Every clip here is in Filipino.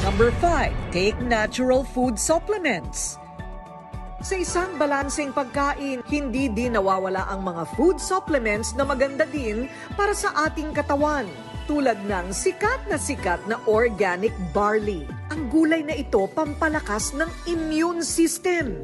Number 5, take natural food supplements. Sa isang balanseng pagkain, hindi din nawawala ang mga food supplements na maganda din para sa ating katawan. Tulad ng sikat na organic barley. Ang gulay na ito pampalakas ng immune system.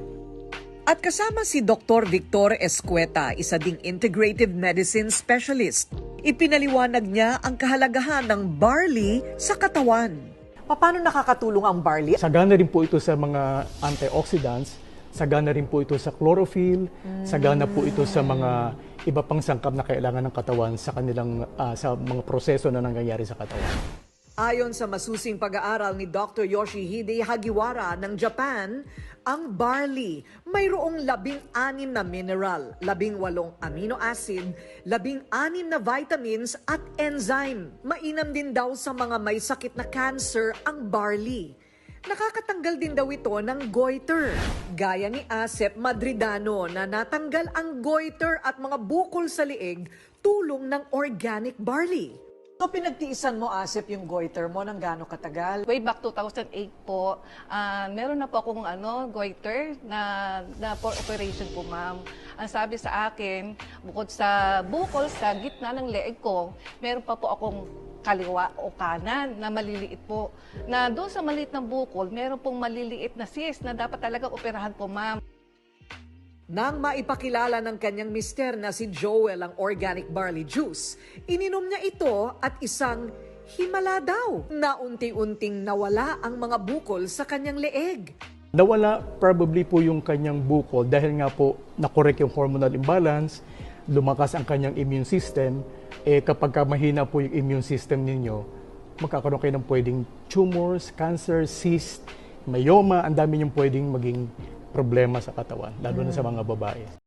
At kasama si Dr. Victor Escueta, isa ding integrative medicine specialist. Ipinaliwanag niya ang kahalagahan ng barley sa katawan. Paano nakakatulong ang barley? Sagana rin po ito sa mga antioxidants, sagana rin po ito sa chlorophyll, sagana po ito sa mga iba pang sangkap na kailangan ng katawan sa kanilang sa mga proseso na nangyayari sa katawan. Ayon sa masusing pag-aaral ni Dr. Yoshihide Hagiwara ng Japan, ang barley mayroong 16 na mineral, 18 amino acid, 16 na vitamins at enzyme. Mainam din daw sa mga may sakit na cancer ang barley. Nakakatanggal din daw ito ng goiter. Gaya ni Asep Madridano na natanggal ang goiter at mga bukol sa liig tulong ng organic barley. So pinagtiisan mo, Asep, yung goiter mo ng gaano katagal? Way back 2008 po, meron na po akong goiter na for operation po, ma'am. Ang sabi sa akin, bukod sa bukol sa gitna ng leeg ko, meron pa po akong kaliwa o kanan na maliliit po. Na doon sa maliit na bukol, meron pong maliliit na cyst na dapat talagang operahan po, ma'am. Nang maipakilala ng kanyang mister na si Joel ang organic barley juice, ininom niya ito at isang himala daw na unti-unting nawala ang mga bukol sa kanyang leeg. Nawala probably po yung kanyang bukol dahil nga po nakorek yung hormonal imbalance, lumakas ang kanyang immune system. Kapag mahina po yung immune system ninyo, magkakaroon kayo ng pwedeng tumors, cancer, cyst, myoma, ang dami yung pwedeng maging problema sa katawan, lalo na sa mga babae.